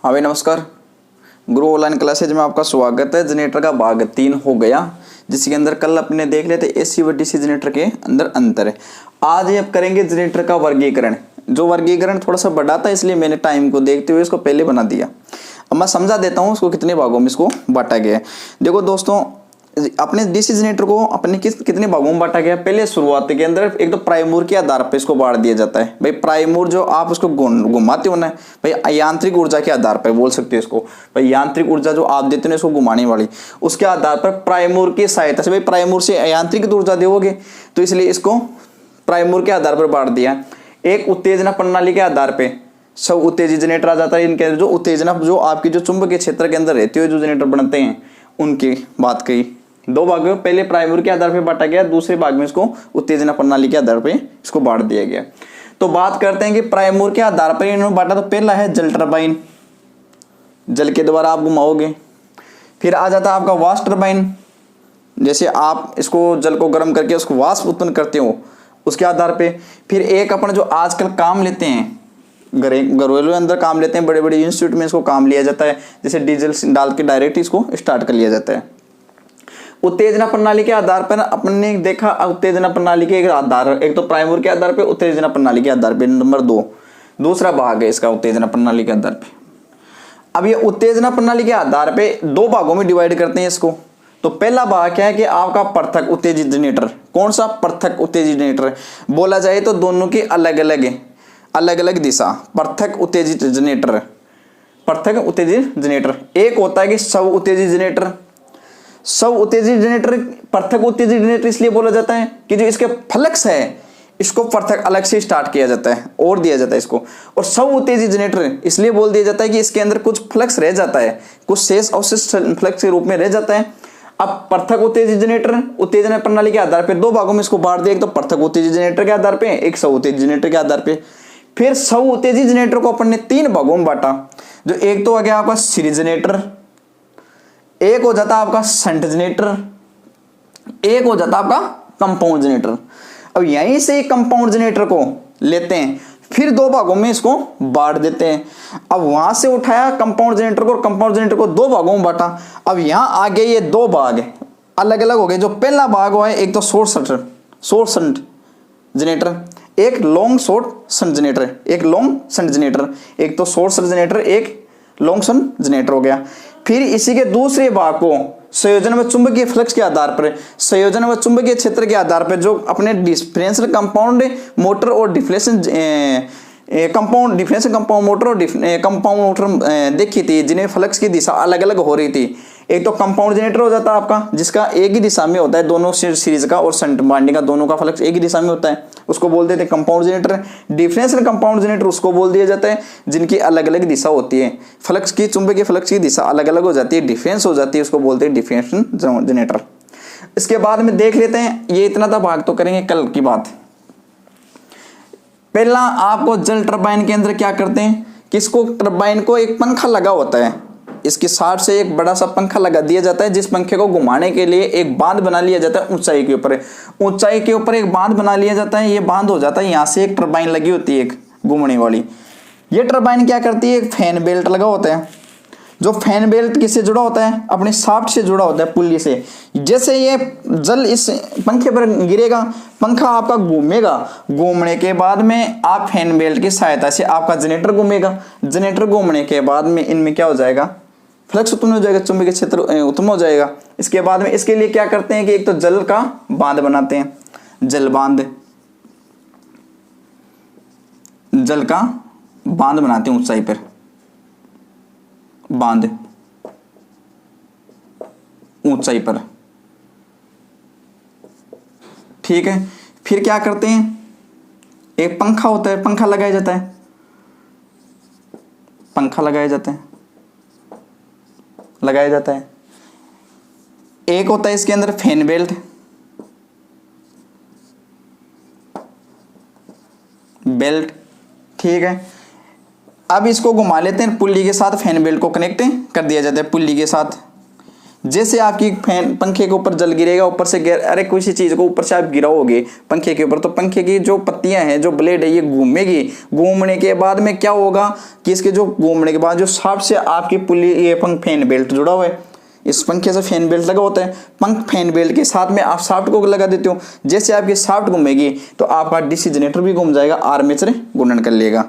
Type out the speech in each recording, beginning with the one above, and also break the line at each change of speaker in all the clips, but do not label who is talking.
हाँ भाई नमस्कार। गुरु ऑनलाइन क्लासेज में आपका स्वागत है। जनरेटर का भाग 3 हो गया, जिसके अंदर कल अपने देख लेते एसी व डीसी जनरेटर के अंदर अंतर है। आज अब करेंगे जनरेटर का वर्गीकरण। जो वर्गीकरण थोड़ा सा बड़ा था, इसलिए मैंने टाइम को देखते हुए इसको पहले बना दिया। अब मैं समझा देता हूँ उसको कितने भागों में इसको बांटा गया है। देखो दोस्तों, अपने डीसी जनरेटर को अपने कितने भागों में बांटा गया। पहले शुरुआत के अंदर एक तो प्राइम मूवर के आधार पर इसको बांट दिया जाता है। भाई प्राइम मूवर जो आप उसको घुमाते हो ना, भाई यांत्रिक ऊर्जा के आधार पर बोल सकते हो इसको। भाई यांत्रिक ऊर्जा जो आप देते हो इसको घुमाने वाली, उसके आधार पर प्राइम मूवर की सहायता से, भाई प्राइम मूवर से यांत्रिक ऊर्जा दोगे तो इसलिए इसको प्राइम मूवर के आधार पर बांट दिया। एक उत्तेजना प्रणाली के आधार पर सब उत्तेजित जनरेटर आ जाता है। इनके जो उत्तेजना जो आपकी जो चुंबकीय क्षेत्र के अंदर रहती है जो जनरेटर बनते हैं, उनकी बात कही। दो भाग में पहले प्राइमरी के आधार पर बांटा गया, दूसरे भाग में इसको उत्तेजना प्रणाली के आधार पर इसको बांट दिया गया। तो बात करते हैं कि प्राइमरी के आधार पर इन्होंने बांटा। तो पहला है जल टरबाइन, जल के द्वारा आप घुमाओगे। फिर आ जाता है आपका वाष्प टरबाइन, जैसे आप इसको जल को गर्म करके उसको वाष्प उत्पन्न करते हो, उसके आधार पे। फिर एक अपन जो आजकल काम लेते हैं, घरेलू अंदर काम लेते हैं, बड़े बड़े इंस्टीट्यूट में इसको काम लिया जाता है, जैसे डीजल डाल के डायरेक्ट इसको स्टार्ट कर लिया जाता है। उत्तेजना प्रणाली के आधार पर अपन ने देखा, उत्तेजना प्रणाली के आधार, एक तो प्राइमरी के आधार पर, उत्तेजना प्रणाली के आधार पर। नंबर 2 दूसरा भाग है इसका उत्तेजना प्रणाली के आधार पर। अब ये उत्तेजना प्रणाली के आधार पे दो भागों में डिवाइड करते हैं इसको। तो पहला भाग क्या है कि आपका पृथक उत्तेजित जनरेटर। कौन सा पृथक उत्तेजित जनरेटर बोला जाए तो दोनों की अलग अलग दिशा। पृथक उत्तेजित जनरेटर, पृथक उत्तेजित जनरेटर। एक होता है कि स्व उत्तेजित जनरेटर। स्व उत्तेजित जनरेटर पृथक उत्तेजित जनरेटर इसलिए बोला जाता है कि जो इसके फ्लक्स है इसको पृथक अलग से स्टार्ट किया जाता है और दिया जाता है इसको। और स्व उत्तेजित जनरेटर इसलिए बोल दिया जाता है कि इसके अंदर कुछ फ्लक्स रह जाता है, कुछ शेष अवशिष्ट फ्लक्स के रूप में रह जाता है। अब पृथक उत्तेजित जनरेटर उत्तेजना प्रणाली के आधार पर दो भागों में इसको बांट दिया, एक तो पृथक उत्तेजित जनरेटर के आधार पर, एक स्व उत्तेजित जनरेटर के आधार पर। फिर स्व उत्तेजित जनरेटर को अपन ने 3 भागों में बांटा। जो एक तो आ गया आपका सीरीज जनरेटर, एक हो जाता आपका शंट जनरेटर, एक हो जाता आपका कंपाउंड जनरेटर। अब यहीं से कंपाउंड जनरेटर को लेते हैं, फिर 2 भागों में इसको बांट देते हैं। अब वहां से उठाया कंपाउंड जनरेटर को, और कंपाउंड जनरेटर को 2 भागों में बांटा। अब यहां आगे ये 2 भाग अलग अलग हो गए। जो पहला भाग हुआ है एक तो शॉर्ट शंट जनरेटर, एक लॉन्ग शॉर्ट शंट जनरेटर, एक लॉन्ग शंट जनरेटर। एक तो शॉर्ट शंट जनरेटर, एक लॉन्ग शंट जनरेटर हो गया। फिर इसी के दूसरे भाग को संयोजन व चुंबकीय फ्लक्स के आधार पर, संयोजन व चुंबकीय क्षेत्र के आधार पर जो अपने डिफरेंशियल कंपाउंड मोटर और डिफरेंशियल कंपाउंड मोटर और कंपाउंड मोटर देखी थी, जिन्हें फ्लक्स की दिशा अलग अलग हो रही थी। एक तो कंपाउंड जनरेटर हो जाता है आपका, जिसका एक ही दिशा में होता है, दोनों सीरीज का और शंट वाइंडिंग का दोनों का फ्लक्स एक ही दिशा में होता है, उसको बोल देते हैं compound generator. Differential compound generator उसको बोल दिया जाता है जिनकी अलग अलग दिशा होती है, फ्लक्स की, चुंबकीय फ्लक्स की दिशा अलग अलग हो जाती है, डिफरेंस हो जाती है, उसको बोलते हैं डिफरेंशियल जनरेटर। इसके बाद में देख लेते हैं, ये इतना था भाग, तो करेंगे कल की बात। पहला आपको जल टरबाइन के अंदर क्या करते हैं कि इसको टरबाइन को एक पंखा लगा होता है, इसके साथ से एक बड़ा सा पंखा लगा दिया जाता है, जिस पंखे को घुमाने के लिए एक बांध बना लिया जाता है ऊंचाई के ऊपर। ऊंचाई के ऊपर एक बांध बना लिया जाता है, ये बांध हो जाता है, यहाँ से एक टरबाइन लगी होती है एक घूमने वाली। ये टरबाइन क्या करती है, एक फैन बेल्ट लगा होता है। जो फैन बेल्ट किससे जुड़ा होता है, अपने शाफ्ट से जुड़ा होता है, पुल्ली से। जैसे ये जल इस पंखे पर गिरेगा, पंखा आपका घूमेगा, घूमने के बाद में आप फैन बेल्ट की सहायता से आपका जनरेटर घूमेगा। जनरेटर घूमने के बाद में इनमें क्या हो जाएगा, फ्लक्स उत्पन्न हो जाएगा, चुंबकीय क्षेत्र उत्पन्न हो जाएगा। इसके बाद में इसके लिए क्या करते हैं कि एक तो जल का बांध बनाते हैं, जल का बांध बनाते हैं ऊंचाई पर, बांध ऊंचाई पर, ठीक है। फिर क्या करते हैं, एक पंखा होता है, पंखा लगाया जाता है, एक होता है इसके अंदर फैन बेल्ट, ठीक है। अब इसको घुमा लेते हैं पुल्ली के साथ, फैन बेल्ट को कनेक्ट कर दिया जाता है पुल्ली के साथ। जैसे आपकी फैन पंखे के ऊपर जल गिरेगा, ऊपर से अरे किसी चीज को ऊपर से आप गिराओगे पंखे के ऊपर, तो पंखे की जो पत्तियां हैं, जो ब्लेड है, ये घूमेगी। घूमने के बाद में क्या होगा कि इसके जो घूमने के बाद जो शाफ्ट से आपकी पुली, ये फैन बेल्ट जुड़ा हुआ है, इस पंखे से फैन बेल्ट लगा होता है, पंख फैन बेल्ट के साथ में आप शाफ्ट को लगा देते हो। जैसे आपकी शाफ्ट घूमेगी तो आपका डीसी जनरेटर भी घूम जाएगा, आर्मेचर घूर्णन कर लेगा।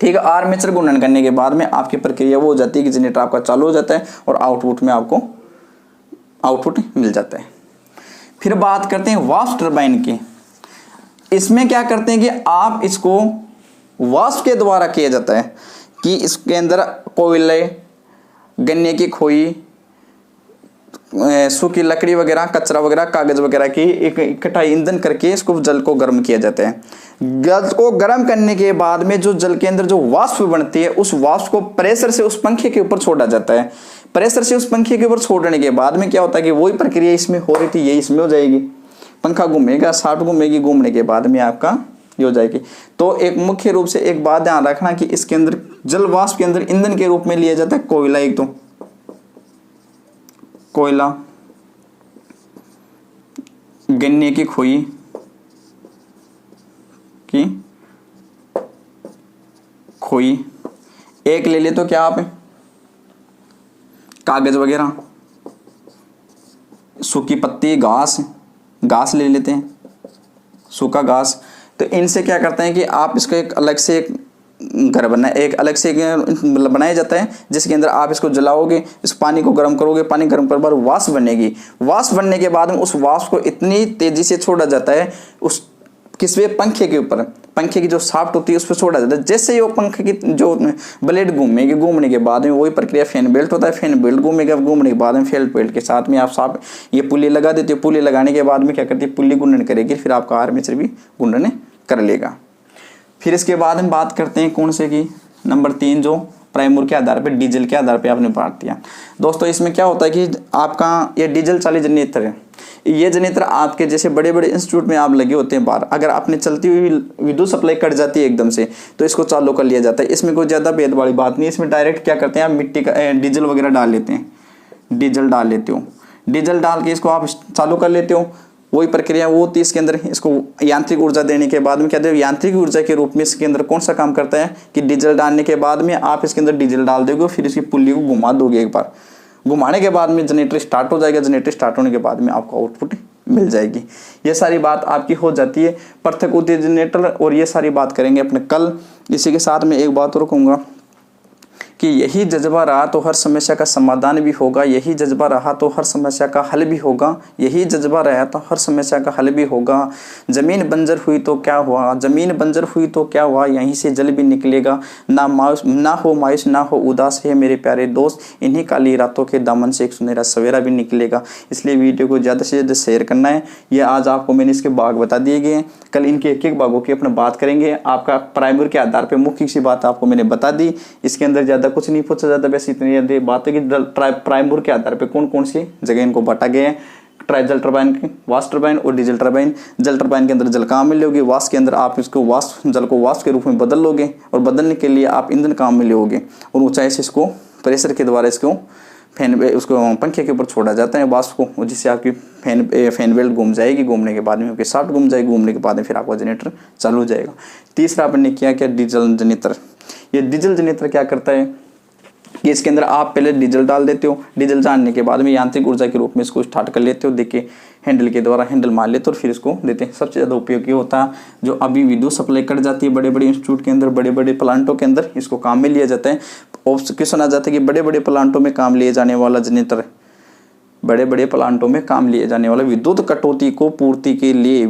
ठीक है, आर्मेचर घूर्णन करने के बाद में आपकी प्रक्रिया वो हो जाती है कि जनरेटर आपका चालू हो जाता है और आउटपुट में आपको आउटपुट मिल जाता है। फिर बात करते हैं वाष्प टरबाइन की। इसमें क्या करते हैं कि आप इसको वाष्प के द्वारा किया जाता है कि इसके अंदर कोयले, गन्ने की खोई, सूखी लकड़ी वगैरह, कचरा वगैरह, कागज वगैरह की एक इकट्ठा ईंधन करके इसको जल को गर्म किया जाता है। जल को गर्म करने के बाद में जो जल के अंदर जो वाष्प बनती है, उस वाष्प को प्रेशर से उस पंखे के ऊपर छोड़ा जाता है। प्रेशर से उस पंखे के ऊपर छोड़ने के बाद में क्या होता है कि वही प्रक्रिया इसमें हो रही थी, ये इसमें हो जाएगी। पंखा घूमेगा, शाफ्ट घूमेगी, घूमने के बाद में आपका ये हो जाएगी। तो एक मुख्य रूप से एक बात ध्यान रखना कि इसके अंदर जल वाष्प के अंदर ईंधन के रूप में लिया जाता है कोयला, एक तो कोयला, गन्ने की खोई एक ले ले तो क्या आप कागज वगैरह, सूखी पत्ती, घास ले लेते हैं, सूखा घास। तो इनसे क्या करते हैं कि आप इसको एक अलग से एक घर बनाया जाता है, जिसके अंदर आप इसको जलाओगे, इस पानी को गर्म करोगे, पानी गर्म करने के बाद वाष्प बनेगी। वाष्प बनने के बाद में उस वाष्प को इतनी तेजी से छोड़ा जाता है उस किसवे पंखे के ऊपर, पंखे की जो शाफ्ट होती है उस पर छोड़ा जाता है। जैसे ही वो पंखे की जो ब्लेड घूमेगी, घूमने के बाद में वही प्रक्रिया फैन बेल्ट होता है, फैन बेल्ट घूमेगा, घूमने के बाद में फैन बेल्ट के साथ में आप शाफ्ट ये पुली लगा देते हो। पुली लगाने के बाद में क्या करती है, पुली घूर्णन करेगी, फिर आपका आर्मेचर भी घूर्णन कर लेगा। फिर इसके बाद हम बात करते हैं कौन से की, नंबर 3, जो प्राइमर के आधार पे, डीजल के आधार पे आपने बांट दिया। दोस्तों इसमें क्या होता है कि आपका ये डीजल चालित जनरेटर है। ये जनरेटर आपके जैसे बड़े बड़े इंस्टीट्यूट में आप लगे होते हैं बाहर, अगर आपने चलती हुई विद्युत सप्लाई कट जाती है एकदम से, तो इसको चालू कर लिया जाता है। इसमें कोई ज़्यादा भेद वाली बात नहीं है। इसमें डायरेक्ट क्या करते हैं, आप मिट्टी का डीजल वगैरह डाल लेते हैं, डीजल डाल लेते हो, डीजल डाल के इसको आप चालू कर लेते हो। वही प्रक्रिया वो होती है इसके अंदर। इसको यांत्रिक ऊर्जा देने के बाद में क्या देते, यांत्रिक ऊर्जा के रूप में इसके अंदर कौन सा काम करता है कि डीजल डालने के बाद में आप इसके अंदर डीजल डाल दोगे, फिर इसकी पुल्ली को घुमा दोगे। एक बार घुमाने के बाद में जनरेटर स्टार्ट हो जाएगा। जनरेटर स्टार्ट होने के बाद में आपको आउटपुट मिल जाएगी। ये सारी बात आपकी हो जाती है पृथक उत्तेजित जनरेटर, और ये सारी बात करेंगे अपने कल। इसी के साथ में एक बात और कहूँगा कि यही जज्बा रहा तो हर समस्या का समाधान भी होगा, यही जज्बा रहा तो हर समस्या का हल भी होगा, यही जज्बा रहा तो हर समस्या का हल भी होगा। ज़मीन बंजर हुई तो क्या हुआ, ज़मीन बंजर हुई तो क्या हुआ, यहीं से जल भी निकलेगा। ना हो मायूस ना हो उदास है मेरे प्यारे दोस्त, इन्हीं काली रातों के दामन से एक सुनहरा सवेरा भी निकलेगा। इसलिए वीडियो को ज़्यादा से ज़्यादा शेयर करना है। ये आज आपको मैंने इसके भाग बता दिए गए हैं, कल इनके एक एक भागों की अपने बात करेंगे। आपका प्राइमर के आधार पर मुख्य सी बात आपको मैंने बता दी, इसके अंदर ज़्यादा कुछ नहीं पूछा जाता। वैसे इतनी बात है कि प्राइमर के आधार पे कौन कौन सी जगह इनको बांटा गया है। जल टरबाइन, वाष्प टरबाइन और डीजल टरबाइन। जल टरबाइन के अंदर जल काम में लोगे, वाष्प के अंदर आप इसको जल को वाष्प के रूप में बदल लोगे, और बदलने के लिए आप ईंधन काम में लोगे, और ऊंचाई से इसको प्रेशर के द्वारा इसको उसको पंखे के ऊपर छोड़ा जाता है वाष्प को, जिससे आपकी फैन बेल्ट घूम जाएगी। घूमने के बाद में आपकी शाफ्ट घूम जाएगी, घूमने के बाद में फिर आपका जनरेटर चालू हो जाएगा। तीसरा अपन ने किया क्या, डीजल जनरेटर। ये डीजल जनरेटर क्या करता है कि इसके अंदर आप पहले डीजल डाल देते हो, डीजल डालने के बाद में यांत्रिक ऊर्जा के रूप में इसको स्टार्ट कर लेते हो, देखिए हैंडल के द्वारा हैंडल मार लेते हो और फिर इसको देते हैं। सबसे ज़्यादा उपयोगी होता है जो अभी विद्युत सप्लाई कट जाती है बड़े बड़े इंस्टीट्यूट के अंदर, बड़े बड़े प्लांटों के अंदर इसको काम में लिया जाता है। और क्यों सुना जाता है कि बड़े बड़े प्लांटों में काम लिए जाने वाला जनरेटर, बड़े बड़े प्लांटों में काम लिए जाने वाला विद्युत कटौती की पूर्ति के लिए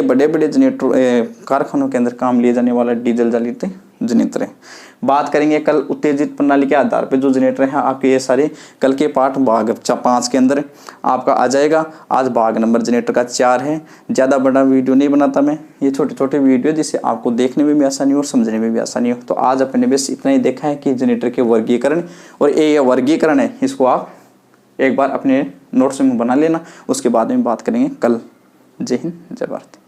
बड़े बड़े जनरेटर कारखानों के अंदर काम लिए जाने वाला डीजल चालित जनरेटर है। बात करेंगे कल उत्तेजित प्रणाली के आधार पे जो जनरेटर है आपके, ये सारे कल के पाठ भाग 5 के अंदर आपका आ जाएगा। आज भाग नंबर जनरेटर का 4 है। ज़्यादा बड़ा वीडियो नहीं बनाता मैं, ये छोटे छोटे वीडियो जिससे आपको देखने में भी आसानी हो और समझने में भी आसानी हो। तो आज अपने बस इतना ही देखा है कि जनरेटर के वर्गीकरण, और ये वर्गीकरण है इसको आप एक बार अपने नोट्स में बना लेना, उसके बाद में बात करेंगे कल। जय हिंद, जय भारत।